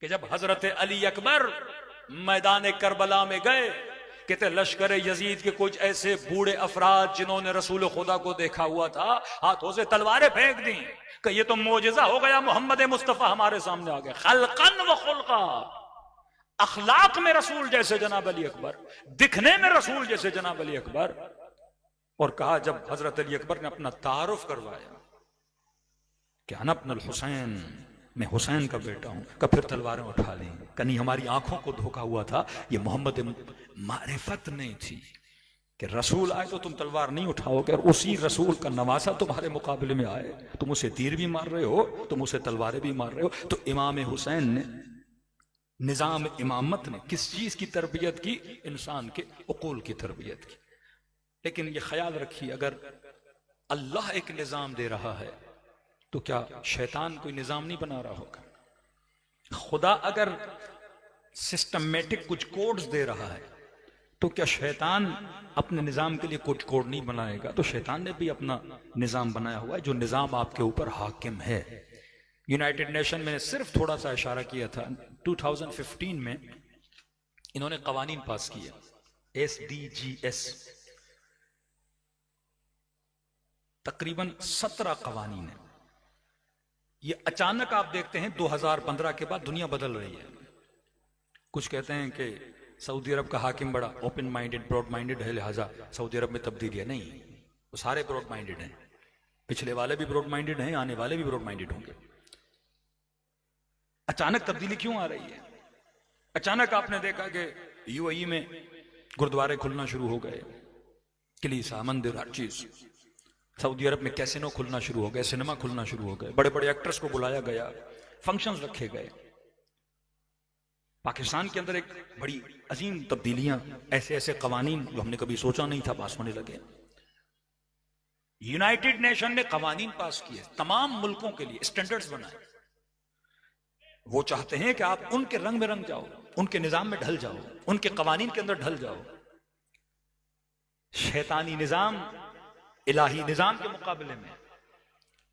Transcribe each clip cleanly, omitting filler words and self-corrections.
कि जब हजरत अली अकबर मैदान करबला में गए, कहते लश्कर यजीद के कुछ ऐसे बूढ़े अफराद जिन्होंने रसूल खुदा को देखा हुआ था, हाथों से तलवारें फेंक दी कि ये तो मोजिजा हो गया, मोहम्मद मुस्तफा हमारे सामने आ गए। खलकन व खुल्का, अखलाक में रसूल जैसे जनाब अली अकबर, दिखने में रसूल जैसे जनाब अली अकबर। और कहा, जब हजरत अली अकबर ने अपना तारुफ करवाया कि अना इब्नुल हुसैन, मैं हुसैन का बेटा हूं, का फिर तलवारें उठा ली। कहीं हमारी आंखों को धोखा हुआ था, ये मोहम्मद मारिफत नहीं थी कि रसूल आए तो तुम तलवार नहीं उठाओगे, और उसी रसूल का नवासा तुम्हारे मुकाबले में आए, तुम उसे तीर भी मार रहे हो, तुम उसे तलवारें भी मार रहे हो। तो इमाम हुसैन ने, निजाम इमामत ने किस चीज की तरबियत की? इंसान के उकूल की तरबियत की। लेकिन ये ख्याल रखिए, अगर अल्लाह एक निजाम दे रहा है तो क्या शैतान कोई निजाम नहीं बना रहा होगा? खुदा अगर सिस्टमेटिक कुछ कोड्स दे रहा है तो क्या शैतान अपने निजाम के लिए कुछ कोड नहीं बनाएगा? तो शैतान ने भी अपना निजाम बनाया हुआ है, जो निजाम आपके ऊपर हाकिम है। यूनाइटेड नेशन में सिर्फ थोड़ा सा इशारा किया था, 2015 में इन्होंने कवानीन पास किया, SDGs, तकरीबन 17 कवानीन है। ये अचानक आप देखते हैं 2015 के बाद दुनिया बदल रही है। कुछ कहते हैं कि सऊदी अरब का हाकिम बड़ा ओपन माइंडेड, ब्रॉड माइंडेड है, लिहाजा सऊदी अरब में तब्दीली है। नहीं, वो सारे ब्रॉड माइंडेड हैं, पिछले वाले भी ब्रॉड माइंडेड हैं, आने वाले भी ब्रॉड माइंडेड होंगे। अचानक तब्दीली क्यों आ रही है? अचानक आपने देखा कि UAE में गुरुद्वारे खुलना शुरू हो गए, कलीसा, मंदिर, हर चीज। सऊदी अरब में कैसीनो खुलना शुरू हो गए, सिनेमा खुलना शुरू हो गए, बड़े बड़े एक्टर्स को बुलाया गया, फंक्शंस रखे गए। पाकिस्तान के अंदर एक बड़ी अजीम तब्दीलियां, ऐसे ऐसे कवानीन जो हमने कभी सोचा नहीं था पास होने लगे। यूनाइटेड नेशन ने कवानीन पास किए, तमाम मुल्कों के लिए स्टैंडर्ड्स बनाए। वो चाहते हैं कि आप उनके रंग में रंग जाओ, उनके निजाम में ढल जाओ, उनके कवानीन के अंदर ढल जाओ। शैतानी निजाम इलाही निजाम के मुकाबले में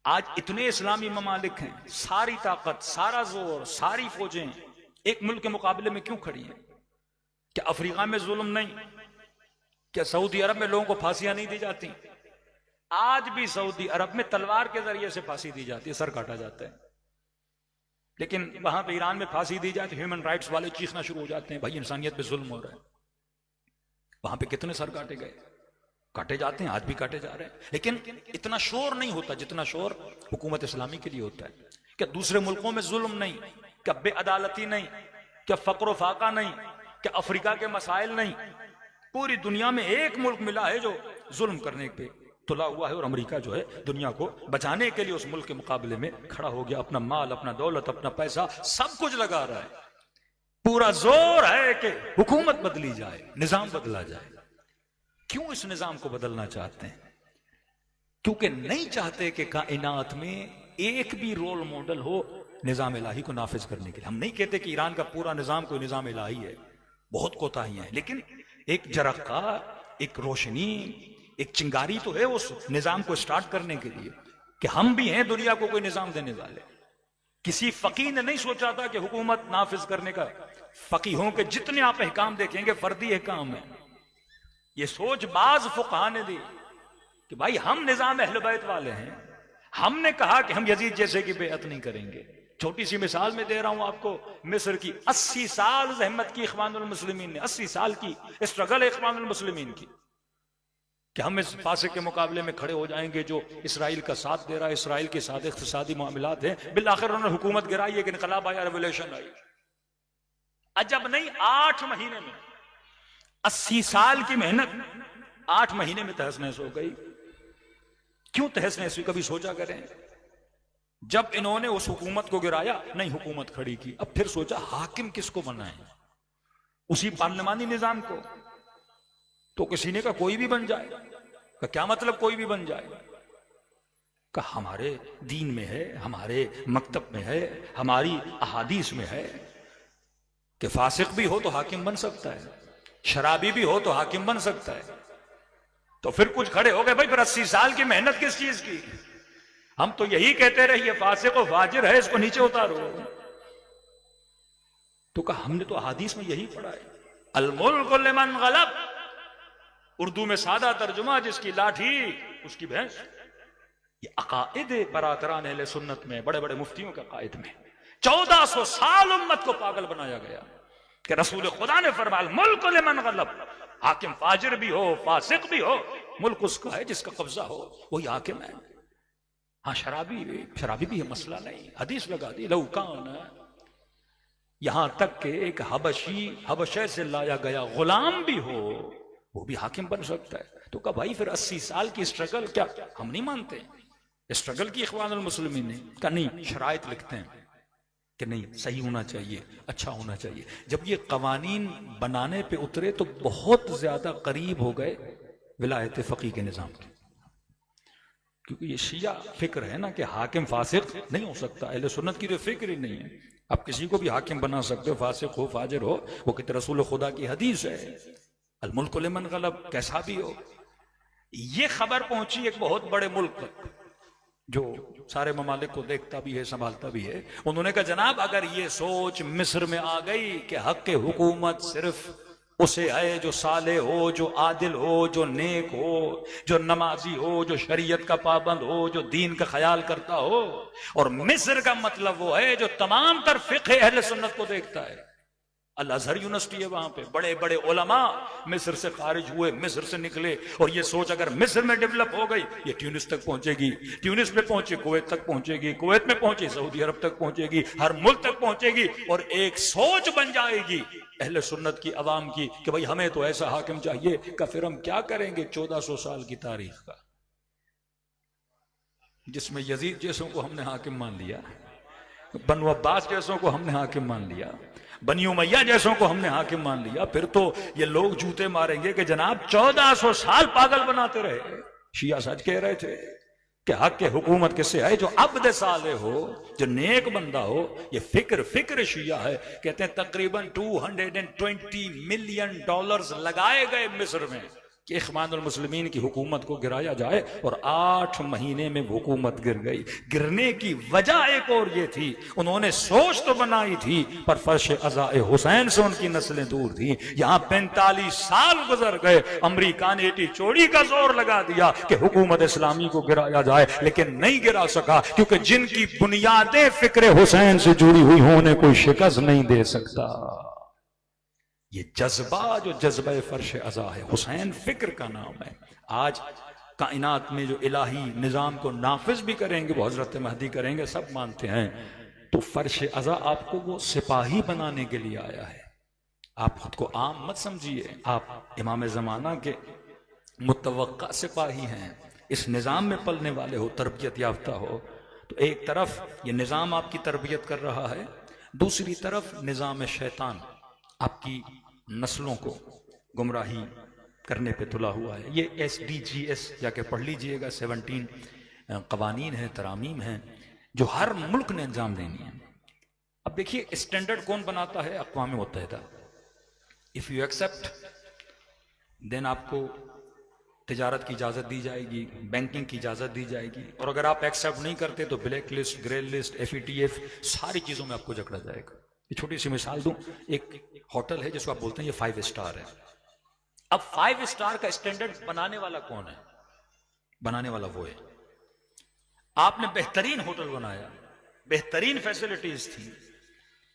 आज इतने इस्लामी ममालिक हैं, सारी ताकत, सारा जोर, सारी फौजें एक मुल्क के मुकाबले में क्यों खड़ी हैं? क्या अफ्रीका में जुल्म नहीं? क्या सऊदी अरब में लोगों को फांसियां नहीं दी जाती? आज भी सऊदी अरब में तलवार के जरिए से फांसी दी जाती है, सर काटा जाता है। लेकिन वहां पे ईरान में फांसी दी जाती है, ह्यूमन राइट्स वाले चीखना शुरू हो जाते हैं, भाई इंसानियत पे जुल्म हो रहा है। वहां पे कितने सर काटे गए, काटे जाते हैं, आज भी काटे जा रहे हैं। लेकिन इतना शोर नहीं होता जितना शोर हुकूमत इस्लामी के लिए होता है। क्या दूसरे मुल्कों में जुल्म नहीं? क्या बेअदालती नहीं? क्या फक्र फाका नहीं? क्या अफ्रीका के मसाइल नहीं? पूरी दुनिया में एक मुल्क मिला है जो जुल्म करने पे तुला हुआ है, और अमेरिका जो है दुनिया को बचाने के लिए उस मुल्क के मुकाबले में खड़ा हो गया। अपना माल, अपना दौलत, अपना पैसा सब कुछ लगा रहा है। पूरा जोर है कि हुकूमत बदली जाए, निजाम बदला जाए। क्यों इस निजाम को बदलना चाहते हैं? क्योंकि नहीं चाहते कि कायनात में एक भी रोल मॉडल हो निजाम इलाही को नाफिज करने के लिए। हम नहीं कहते कि ईरान का पूरा निजाम कोई निजाम इलाही है, बहुत कोताहियां हैं, लेकिन एक जरका, एक रोशनी, एक चिंगारी तो है उस निजाम को स्टार्ट करने के लिए कि हम भी हैं दुनिया को कोई निजाम देने वाले। किसी फकीह ने नहीं सोचा था कि हुकूमत नाफिज करने का, फकीहों के जितने आप अहकाम देखेंगे फर्दी अहकाम है। ये सोच बाज फुकहा ने दी कि भाई हम निजाम अहले बैत वाले हैं, हमने कहा कि हम यजीद जैसे की बेअत नहीं करेंगे। छोटी सी मिसाल में दे रहा हूं आपको, मिस्र की 80 साल जहमत की इख्वानुल मुस्लिमीन ने, 80 साल की स्ट्रगल इख्वानुल मुस्लिमीन की, कि हम इस फासिक के मुकाबले में खड़े हो जाएंगे जो इसराइल का साथ दे रहा है, इसराइल के साथ इक़्तिसादी मामलात हैं। बिल आखिर उन्होंने हुकूमत गिराई, एक इनकलाब आया, रेवोल्यूशन आई। अजब नहीं, 8 महीने में 80 साल की मेहनत 8 महीने में तहस नहस हो गई। क्यों तहस नहस हुई, कभी सोचा करें? जब इन्होंने उस हुकूमत को गिराया, नहीं हुकूमत खड़ी की, अब फिर सोचा हाकिम किसको बनाए, उसी पार्लिमानी निजाम को। तो किसी ने कहा कोई भी बन जाए। का क्या मतलब कोई भी बन जाए? का हमारे दीन में है, हमारे मकतब में है, हमारी अहादीस में है कि फासिक भी हो तो हाकिम बन सकता है, शराबी भी हो तो हाकिम बन सकता है। तो फिर कुछ खड़े हो गए, भाई फिर 80 साल की मेहनत किस चीज की? हम तो यही कहते रहिए फासिक और फाजिर है, इसको नीचे उतारो। तो कहा हमने तो हदीस में यही पढ़ा है, अल मुल्क लिमन गलब, उर्दू में सादा तर्जुमा जिसकी लाठी उसकी भैंस। ये अकायद बरातरान अहले सुन्नत में, बड़े बड़े मुफ्तियों के अकायद में 1400 साल उम्मत को पागल बनाया गया कि रसूल खुदा ने फरमाया मुल्क लिमन गलब, हाकिम फाजिर भी हो फासिक भी हो, मुल्क उसका है जिसका कब्जा हो, वही हाकिम है। हाँ शराबी भी है, मसला नहीं, हदीस लगा दी लौकान। यहां तक कि एक हबशे से लाया गया गुलाम भी हो वो भी हाकिम बन सकता है। तो कहा भाई फिर 80 साल की स्ट्रगल क्या हम नहीं मानते? स्ट्रगल की इख्वानुल मुस्लिमीन ने कहा नहीं, शराइत लिखते हैं कि नहीं सही होना चाहिए, अच्छा होना चाहिए। जब ये कवानीन बनाने पे उतरे तो बहुत ज्यादा करीब हो गए विलायत फकी के निजाम के, क्योंकि ये शिया फिक्र है ना कि हाकिम फासिक नहीं हो सकता। अहले सुन्नत की तो फिक्र ही नहीं है, आप किसी को भी हाकिम बना सकते हो, फासिक हो फाजिर हो, वो कहते रसूल खुदा की हदीस है अल मुल्क लिमन गलब, कैसा भी हो। ये खबर पहुंची एक बहुत बड़े मुल्क तक जो सारे ममालिक को देखता भी है संभालता भी है। उन्होंने कहा जनाब अगर ये सोच मिस्र में आ गई कि हक के हुकूमत सिर्फ उसे है जो साले हो, जो आदिल हो, जो नेक हो, जो नमाजी हो, जो शरीयत का पाबंद हो, जो दीन का ख्याल करता हो, और मिस्र का मतलब वो है जो तमाम तर फिक़्ह अहले सुन्नत को देखता है। अल अज़हर यूनिवर्सिटी है वहां पे, बड़े बड़े उलमा मिस्र से खारिज हुए, मिस्र से निकले, और ये सोच अगर मिस्र में डेवलप हो गई ये ट्यूनिस तक पहुंचेगी, ट्यूनिस में पहुंचे कुवैत तक पहुंचेगी, कुवैत में पहुंचे सऊदी अरब तक पहुंचेगी, हर मुल्क तक पहुंचेगी, और एक सोच बन जाएगी अहले सुन्नत की अवाम की कि भाई हमें तो ऐसा हाकिम चाहिए। का फिर हम क्या करेंगे 1400 साल की तारीख का, जिसमें यजीद जैसों को हमने हाकिम मान लिया, बनु अब्बास जैसों को हमने हाकिम मान लिया, बनी उमैया जैसों को हमने हाकिम मान लिया। फिर तो ये लोग जूते मारेंगे कि जनाब 1400 साल पागल बनाते रहे। शिया सच कह रहे थे कि हक के हुकूमत किससे है जो अब्द साले हो, जो नेक बंदा हो। ये फिक्र शिया है। कहते हैं तकरीबन $220 मिलियन लगाए गए मिस्र में कि इख्वानुल मुस्लिमीन की हुकूमत को गिराया जाए, और 8 महीने में हुकूमत गिर गई। गिरने की वजह एक और ये थी, उन्होंने सोच तो बनाई थी पर फर्श अज़ाए हुसैन से उनकी नस्लें दूर थी। यहां 45 साल गुजर गए, अमरीका ने एटी चोरी का जोर लगा दिया कि हुकूमत इस्लामी को गिराया जाए, लेकिन नहीं गिरा सका, क्योंकि जिनकी बुनियादें फिक्र हुसैन से जुड़ी हुई हों उन्हें कोई शिकस्त नहीं दे सकता। ये जज्बा जो जज्बा फर्श अज़ा है, हुसैन फिक्र का नाम है। आज कायनात में जो इलाही निज़ाम को नाफिज भी करेंगे वो हजरत महदी करेंगे, सब मानते हैं। तो फर्श अज़ा आपको वो सिपाही बनाने के लिए आया है। आप खुद को आम मत समझिए, आप इमाम ज़माना के मुतवक्का सिपाही हैं, इस निज़ाम में पलने वाले हो, तरबियत याफ्ता हो। तो एक तरफ ये निज़ाम आपकी तरबियत कर रहा है, दूसरी तरफ निज़ाम शैतान आपकी नस्लों को गुमराही करने पे तुला हुआ है। ये SDGs जाके पढ़ लीजिएगा, 17 कवानीन हैं, तरामीम हैं जो हर मुल्क ने अंजाम देनी है। अब देखिए स्टैंडर्ड कौन बनाता है? अक़वाम मुत्तहिदा। इफ यू एक्सेप्ट देन आपको तिजारत की इजाजत दी जाएगी, बैंकिंग की इजाजत दी जाएगी, और अगर आप एक्सेप्ट नहीं करते तो black list, grey list, FATF सारी चीजों में आपको जकड़ा जाएगा। ये छोटी सी मिसाल दूं, एक होटल है जिसको आप बोलते हैं ये 5 स्टार है। अब 5 स्टार का स्टैंडर्ड बनाने वाला कौन है? बनाने वाला वो है, आपने बेहतरीन होटल बनाया, बेहतरीन फैसिलिटीज थी,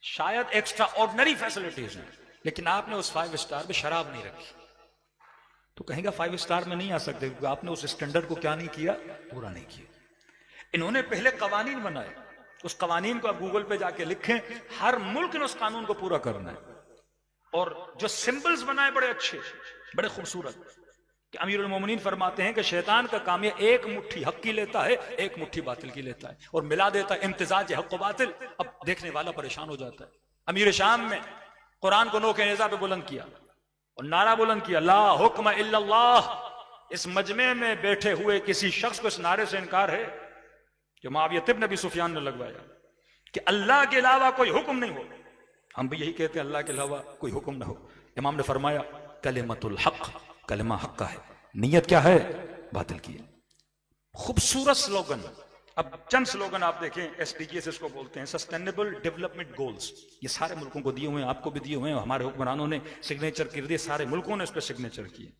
शायद एक्स्ट्रा ऑर्डिनरी फैसिलिटीज हैं, लेकिन आपने उस 5 स्टार में शराब नहीं रखी, तो कहेंगे 5 स्टार में नहीं आ सकते, क्योंकि आपने उस स्टैंडर्ड को क्या नहीं किया, पूरा नहीं किया। इन्होंने पहले कवानीन बनाए, उस कवानीन को आप गूगल पे जाके लिखें, हर मुल्क ने उस कानून को पूरा करना है। और जो सिंबल्स बनाए बड़े अच्छे, बड़े खूबसूरत, कि अमीरुल मोमिनीन फरमाते हैं कि शैतान का काम ये एक मुट्ठी हक की लेता है, एक मुट्ठी बातिल की लेता है, और मिला देता है इम्तिजाज हक व बातिल। अब देखने वाला परेशान हो जाता है। अमीर शाम में कुरान को नोके नेज़ा पे बुलंद किया और नारा बुलंद किया, ला हुक्म इल्लल्लाह। इस मजमे में बैठे हुए किसी शख्स को इस नारे से इनकार है जो मुआविया इब्न अबी सुफियान ने लगवाया कि अल्लाह के अलावा कोई हुक्म नहीं हो। हम भी यही कहते हैं अल्लाह के अलावा कोई हुक्म ना हो। इमाम ने फरमाया कलिमतुल हक, कलिमा हक का है, नियत क्या है, बातिल की है। खूबसूरत स्लोगन अब चंद स्लोगन आप देखें, SDGs इसको बोलते हैं, सस्टेनेबल डेवलपमेंट गोल्स। ये सारे मुल्कों को दिए हुए हैं, आपको भी दिए हुए हैं, हमारे हुक्मरानों ने सिग्नेचर कर दिए, सारे मुल्कों ने इस पर सिग्नेचर किए।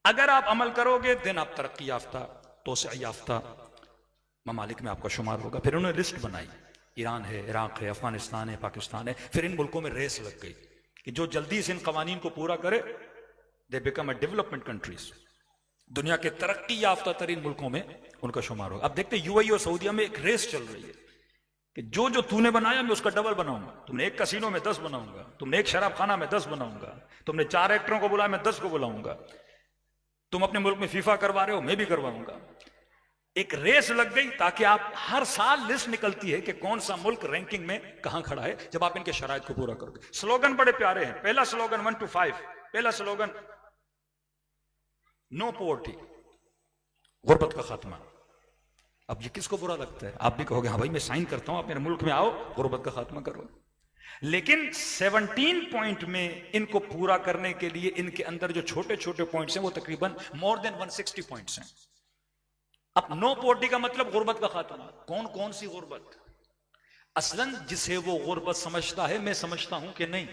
अगर आप अमल करोगे दिन आप तरक्की याफ्ता, तोसे याफ्ता ममालिक में आपका शुमार होगा। फिर उन्होंने लिस्ट बनाई, ईरान है, इराक है, अफगानिस्तान है, पाकिस्तान है। फिर इन मुल्कों में रेस लग गई कि जो जल्दी से इन कवानीन को पूरा करे they become a development countries, दुनिया के तरक्की याफ्ता तरीन मुल्कों में उनका शुमार होगा। अब देखते UAE और सऊदीया में एक रेस चल रही है कि जो जो तूने बनाया मैं उसका डबल बनाऊंगा। तुमने एक कसीनो में 10 बनाऊंगा, तुमने एक शराब खाना में 10 बनाऊंगा, तुमने 4 एक्टरों को बुलाया मैं 10 को बुलाऊंगा, तुम अपने मुल्क में फीफा करवा रहे हो मैं भी करवाऊंगा। एक रेस लग गई ताकि आप हर साल लिस्ट निकलती है कि कौन सा मुल्क रैंकिंग में कहां खड़ा है, जब आप इनके शराइत को पूरा करोगे। स्लोगन बड़े प्यारे हैं। पहला स्लोगन 1 to 5, पहला स्लोगन नो पॉवर्टी, गुर्बत का खात्मा। अब ये किसको बुरा लगता है? आप भी कहोगे हाँ भाई मैं साइन करता हूं, आप मेरे मुल्क में आओ, गुर्बत का खात्मा करो। लेकिन 17 पॉइंट में इनको पूरा करने के लिए इनके अंदर जो छोटे छोटे पॉइंट्स हैं वो तकरीबन मोर देन 160 पॉइंट्स हैं। अब नो पॉवर्टी का मतलब गुर्बत का खात्मा। कौन कौन सी गुर्बत? असलन जिसे वो गुर्बत समझता है, मैं समझता हूं कि नहीं,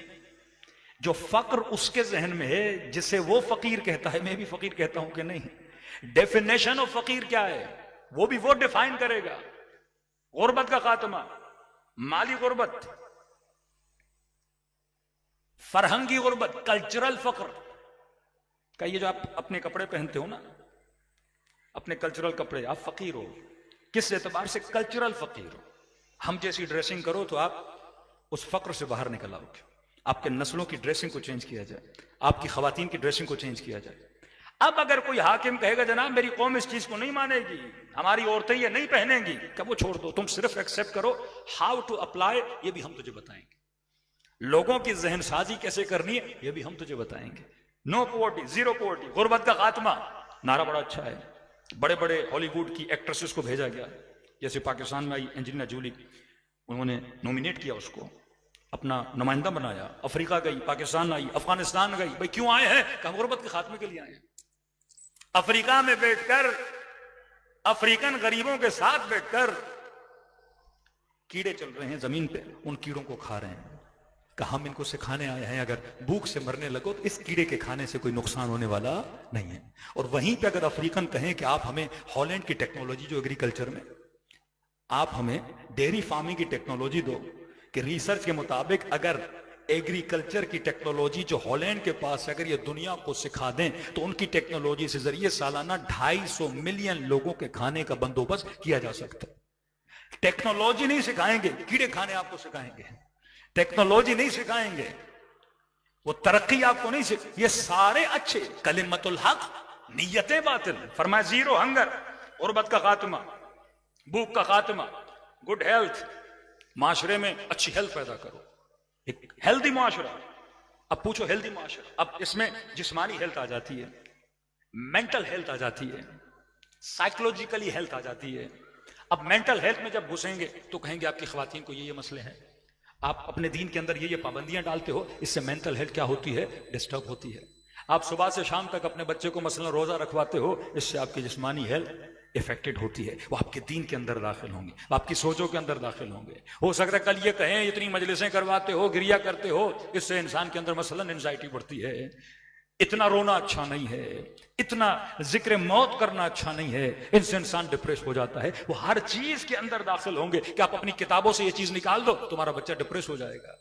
जो फक्र उसके जहन में है, जिसे वो फकीर कहता है, मैं भी फकीर कहता हूं कि नहीं। डेफिनेशन ऑफ फकीर क्या है वो भी वो डिफाइन करेगा। गुर्बत का खात्मा, माली गुर्बत, फरहंगी गुर्बत, कल्चरल फक्र का। ये जो आप अपने कपड़े पहनते हो ना, अपने कल्चरल कपड़े, आप फकीर हो। किस एतबार से? कल्चरल फकीर हो। हम जैसी ड्रेसिंग करो तो आप उस फक्र से बाहर निकल आओगे। आपके नस्लों की ड्रेसिंग को चेंज किया जाए, आपकी खवातीन की ड्रेसिंग को चेंज किया जाए। अब अगर कोई हाकिम कहेगा जनाब मेरी कौम इस चीज को नहीं मानेगी, हमारी औरतें ये नहीं पहनेंगी, कब वो छोड़ दो, तुम सिर्फ एक्सेप्ट करो। हाउ टू अप्लाई ये भी हम तुझे बताएंगे। लोगों की जहन साजी कैसे करनी है ये भी हम तुझे बताएंगे। नो पॉवर्टी, जीरो पॉवर्टी, गुर्बत का खात्मा, नारा बड़ा अच्छा है। बड़े बड़े हॉलीवुड की एक्ट्रेसेस को भेजा गया, जैसे पाकिस्तान में आई एंजेलिना जूली, उन्होंने नॉमिनेट किया, उसको अपना नुमाइंदा बनाया। अफ्रीका गई, पाकिस्तान आई, अफगानिस्तान गई। भाई क्यों आए हैं? कहा गुर्बत के खात्मे के लिए आए हैं। अफ्रीका में बैठकर अफ्रीकन गरीबों के साथ बैठकर कीड़े चल रहे हैं जमीन पे, उन कीड़ों को खा रहे हैं। कहा हम इनको सिखाने आए हैं अगर भूख से मरने लगो तो इस कीड़े के खाने से कोई नुकसान होने वाला नहीं है। और वहीं पे अगर अफ्रीकन कहें कि आप हमें हॉलैंड की टेक्नोलॉजी, जो एग्रीकल्चर में, आप हमें डेयरी फार्मिंग की टेक्नोलॉजी दो, कि रिसर्च के मुताबिक अगर एग्रीकल्चर की टेक्नोलॉजी जो हॉलैंड के पास है, अगर ये दुनिया को सिखा दें तो उनकी टेक्नोलॉजी से जरिए सालाना 250 मिलियन लोगों के खाने का बंदोबस्त किया जा सकता है। टेक्नोलॉजी नहीं सिखाएंगे, कीड़े खाने आपको सिखाएंगे। टेक्नोलॉजी नहीं सिखाएंगे, वो तरक्की आपको नहीं सिख, ये सारे अच्छे कलिमतुल हक, नियतें बातिल। फरमाया जीरो हंगर, गुर्बत का खात्मा, भूख का खात्मा, गुड हेल्थ, माशरे में अच्छी हेल्थ पैदा करो, एक हेल्दी माशरा। अब पूछो हेल्दी माशरा, अब इसमें जिस्मानी हेल्थ आ जाती है, मेंटल हेल्थ आ जाती है, साइकोलॉजिकली हेल्थ आ जाती है। अब मेंटल हेल्थ में जब घुसेंगे तो कहेंगे आपकी खवातीन को ये मसले हैं, आप अपने दीन के अंदर ये पाबंदियां डालते हो, इससे मेंटल हेल्थ क्या होती है? डिस्टर्ब होती है। आप सुबह से शाम तक अपने बच्चे को मसलन रोजा रखवाते हो, इससे आपकी जिस्मानी हेल्थ इफेक्टेड होती है। वो आपके दीन के अंदर दाखिल होंगे, आपकी सोचों के अंदर दाखिल होंगे। हो सकता है कल ये कहें इतनी मजलिसें करवाते हो, गिरिया करते हो, इससे इंसान के अंदर मसलन एंजाइटी बढ़ती है, इतना रोना अच्छा नहीं है, इतना जिक्र मौत करना अच्छा नहीं है, इनसे इंसान डिप्रेस हो जाता है। वो हर चीज के अंदर दाखिल होंगे कि आप अपनी किताबों से ये चीज निकाल दो, तुम्हारा बच्चा डिप्रेस हो जाएगा।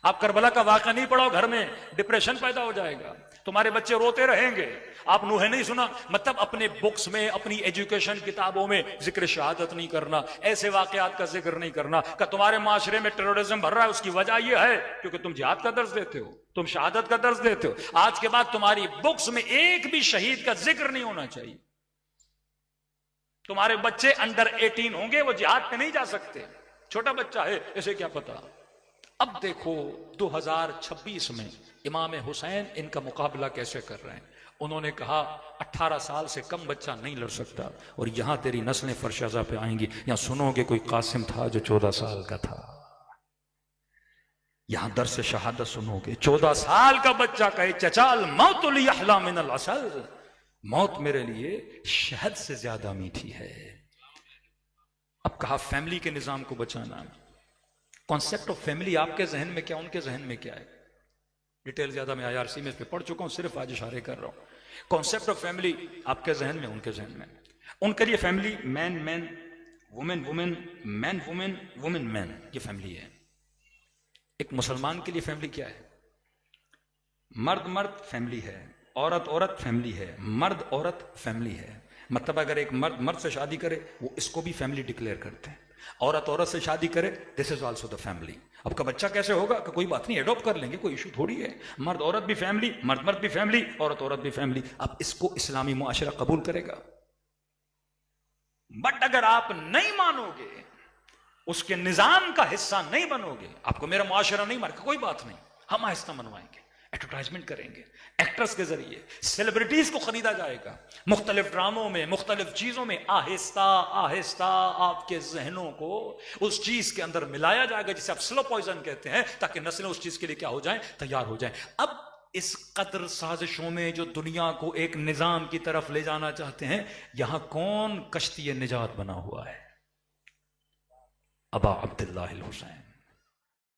आप करबला का वाक़या नहीं पढ़ो घर में, डिप्रेशन पैदा हो जाएगा, तुम्हारे बच्चे रोते रहेंगे। आप नूहे नहीं सुना, मतलब अपने बुक्स में, अपनी एजुकेशन किताबों में जिक्र शहादत नहीं करना, ऐसे वाकयात का जिक्र नहीं करना। का तुम्हारे माशरे में टेररिज्म भर रहा है, उसकी वजह यह है क्योंकि तुम जिहाद का दर्ज देते हो, तुम शहादत का दर्ज देते हो। आज के बाद तुम्हारी बुक्स में एक भी शहीद का जिक्र नहीं होना चाहिए। तुम्हारे बच्चे अंडर 18 होंगे, वो जिहाद पे नहीं जा सकते, छोटा बच्चा है, इसे क्या पता। अब देखो 2026 में इमाम हुसैन इनका मुकाबला कैसे कर रहे हैं। उन्होंने कहा 18 साल से कम बच्चा नहीं लड़ सकता, और यहां तेरी नस्लें फरशाजा पे आएंगी, यहां सुनोगे कोई कासिम था जो 14 साल का था, यहां दर्स शहादत सुनोगे। 14 साल का बच्चा कहे चचाल मौतुल यहला मिनल असल, मौत मेरे लिए शहद से ज्यादा मीठी है। अब कहा फैमिली के निजाम को बचाना। कॉन्सेप्ट ऑफ फैमिली आपके जहन में क्या, उनके जहन में क्या है? डिटेल ज्यादा मैं IRC में इस पे पढ़ चुका हूं, सिर्फ आज इशारे कर रहा हूं। कॉन्सेप्ट ऑफ फैमिली आपके जहन में, उनके जहन में। उनके लिए family man man, women women, man women, women man, ये फैमिली है। एक मुसलमान के लिए फैमिली क्या है? मर्द मर्द फैमिली है, औरत औरत फैमिली है, मर्द औरत फैमिली है। मतलब अगर एक मर्द मर्द से शादी करे, वो इसको भी फैमिली डिक्लेयर करते हैं। औरत औरत से शादी करे, this is also the family. अब का बच्चा कैसे होगा? कि कोई बात नहीं, एडॉप्ट कर लेंगे, कोई इशू थोड़ी है। मर्द औरत भी फैमिली, मर्द मर्द भी फैमिली, औरत औरत भी फैमिली। अब इसको इस्लामी मुआशरा कबूल करेगा। बट अगर आप नहीं मानोगे, उसके निजाम का हिस्सा नहीं बनोगे, आपको मेरा मुआशरा नहीं मानेगा, कोई बात नहीं, हम आहिस्ता मनवाएंगे, एडवर्टाइजमेंट करेंगे, एक्टर्स के जरिए, सेलिब्रिटीज को खरीदा जाएगा, मुख्तलिफ ड्रामों में, मुख्तलिफ चीजों में आहिस्ता आहिस्ता आपके जहनों को उस चीज के अंदर मिलाया जाएगा जिसे आप स्लो पॉइजन कहते हैं, ताकि नस्लें उस चीज के लिए क्या हो जाएं, तैयार हो जाएं। अब इस कदर साजिशों में जो दुनिया को एक निजाम की तरफ ले जाना चाहते हैं, यहां कौन कश्ती निजात बना हुआ है? अबा अब्दुल्लाह अल हुसैन।